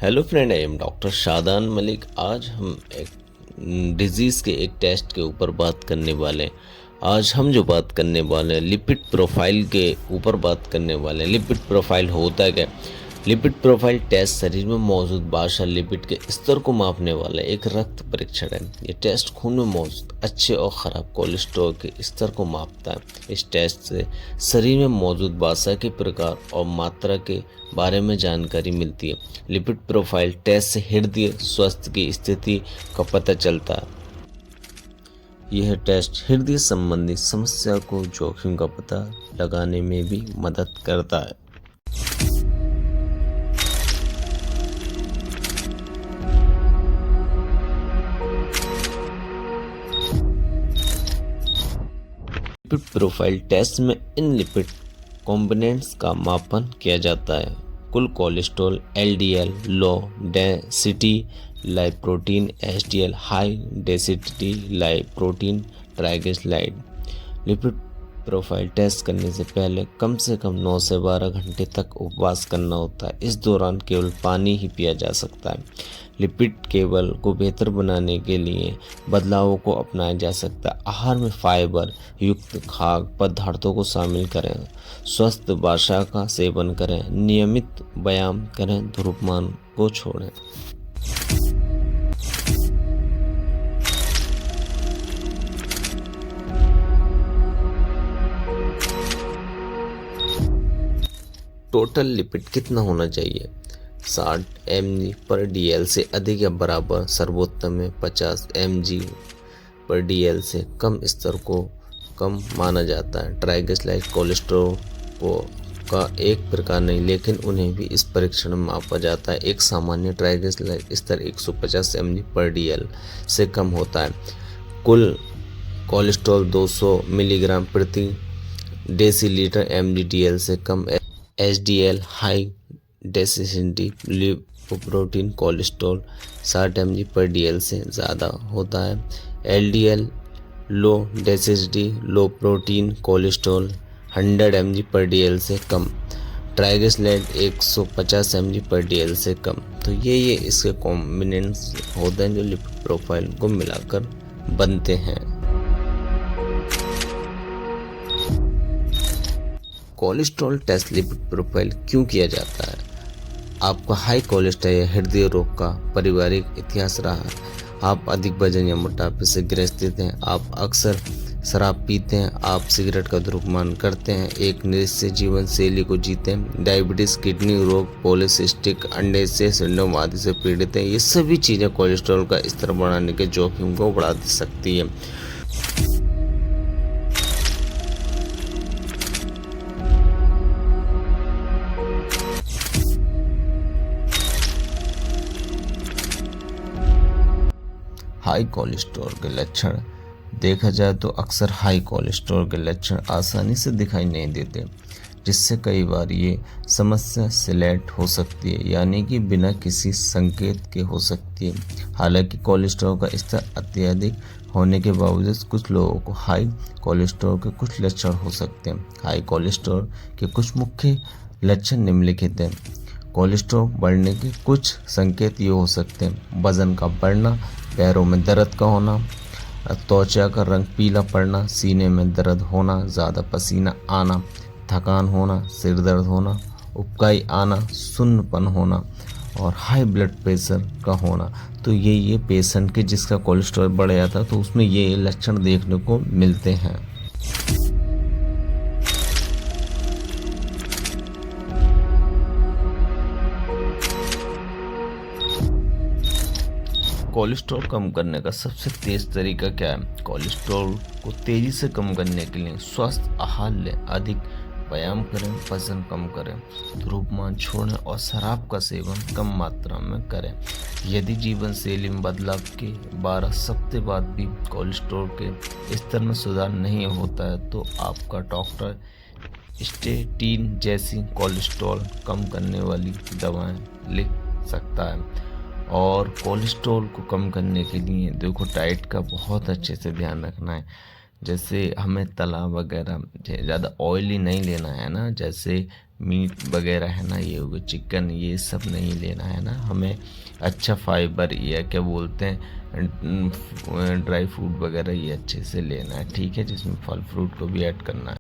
Hello friend, I am doctor Shadan Malik. आज हम एक डिजीज़ के एक टेस्ट के ऊपर बात करने वाले हैं। आज हम जो बात करने वाले हैं लिपिड प्रोफाइल के ऊपर बात करने वाले हैं। लिपिड प्रोफाइल होता क्या? लिपिड प्रोफाइल टेस्ट शरीर में मौजूद बाशा लिपिड के स्तर को मापने वाला एक रक्त परीक्षण है। ये टेस्ट खून में मौजूद अच्छे और ख़राब कोलेस्ट्रॉल के स्तर को मापता है। इस टेस्ट से शरीर में मौजूद बाशा के प्रकार और मात्रा के बारे में जानकारी मिलती है। लिपिड प्रोफाइल टेस्ट से हृदय स्वास्थ्य की स्थिति का पता चलता है। यह टेस्ट हृदय संबंधी समस्या को जोखिम का पता लगाने में भी मदद करता है। लिपिड प्रोफाइल टेस्ट में इन लिपिड कंपोनेंट्स का मापन किया जाता है। कुल cholesterol, LDL, low density lipoprotein, HDL, high density lipoprotein, triglyceride. Lipid profile test करने से पहले कम से कम 9 से 12 घंटे तक उपवास करना होता है। इस दौरान केवल पानी ही पिया जा सकता है। लिपिड केवल को बेहतर बनाने के लिए बदलावों को अपनाया जा सकता है। आहार में फाइबर युक्त खाद्य पदार्थों को शामिल करें, स्वस्थ भाषा का सेवन करें, नियमित व्यायाम करें, धूम्रपान को छोड़ें। टोटल लिपिड कितना होना चाहिए? 60 mg पर DL से अधिक या बराबर। सर्वोत्तम में 50 mg पर DL से कम स्तर को कम माना जाता है। ट्राइग्लिसराइड कोलेस्ट्रॉल का एक प्रकार नहीं, लेकिन उन्हें भी इस परीक्षण में मापा जाता है। एक सामान्य ट्राइग्लिसराइड स्तर 150 mg पर DL से कम होता है। कुल कोलेस्ट्रॉल 200 मिलीग्राम प्रति डेसीलीटर mg/dl से कम। HDL high density lipoprotein cholesterol 60 mg पर DL से ज़्यादा होता है। LDL low density low protein cholesterol 100 mg पर DL से कम। ट्राइग्लिसराइड 150 mg पर DL से कम। तो ये इसके कॉम्बिनेंट्स होते हैं जो लिपिड प्रोफाइल को मिलाकर बनते हैं। कोलेस्ट्रॉल टेस्ट लिपिड प्रोफाइल क्यों किया जाता है? आपका हाई कोलेस्ट्रॉल या हृदय रोग का पारिवारिक इतिहास रहा है, आप अधिक वजन या मोटापे से ग्रसित हैं, आप अक्सर शराब पीते हैं, आप सिगरेट का धूम्रपान करते हैं, एक निश्चित जीवन शैली को जीते हैं, डायबिटीज, किडनी रोग, पॉलीसिस्टिक अंडेशय सिंड्रोम आदि से पीड़ित हैं। ये सभी चीज़ें कोलेस्ट्रॉल का स्तर बढ़ाने के जोखिम को बढ़ा सकती है। हाई कोलेस्ट्रॉल के लक्षण देखा जाए तो अक्सर हाई कोलेस्ट्रॉल के लक्षण आसानी से दिखाई नहीं देते, जिससे कई बार ये समस्या सिलेक्ट हो सकती है, यानी कि बिना किसी संकेत के हो सकती है। हालांकि कोलेस्ट्रॉल का स्तर अत्यधिक होने के बावजूद कुछ लोगों को हाई कोलेस्ट्रॉल के कुछ लक्षण हो सकते हैं। हाई कोलेस्ट्रॉल के कुछ मुख्य लक्षण निम्नलिखित हैं। कोलेस्ट्रॉल बढ़ने के कुछ संकेत ये हो सकते हैं: वजन का बढ़ना, पैरों में दर्द का होना, त्वचा का रंग पीला पड़ना, सीने में दर्द होना, ज़्यादा पसीना आना, थकान होना, सिर दर्द होना, उबकाई आना, सुन्नपन होना और हाई ब्लड प्रेशर का होना। तो ये पेशेंट के जिसका कोलेस्ट्रॉल बढ़ जाता है तो उसमें ये लक्षण देखने को मिलते हैं। कोलेस्ट्रॉल कम करने का सबसे तेज तरीका क्या है? कोलेस्ट्रॉल को तेजी से कम करने के लिए स्वस्थ आहार लें, अधिक व्यायाम करें, वजन कम करें, धूम्रपान छोड़ें और शराब का सेवन कम मात्रा में करें। यदि जीवन शैली में बदलाव के 12 सप्ताह बाद भी कोलेस्ट्रॉल के स्तर में सुधार नहीं होता है तो आपका डॉक्टर स्टेटिन जैसी कोलेस्ट्रॉल कम करने वाली दवाएं लिख सकता है। और कोलेस्ट्रॉल को कम करने के लिए देखो डाइट का बहुत अच्छे से ध्यान रखना है। जैसे हमें तला वगैरह ज़्यादा ऑयली नहीं लेना है ना, जैसे मीट वगैरह है ना, ये हो गया चिकन, ये सब नहीं लेना है ना। हमें अच्छा फाइबर या क्या बोलते हैं ड्राई फ्रूट वगैरह ये अच्छे से लेना है, ठीक है, जिसमें फल फ्रूट को भी ऐड करना है।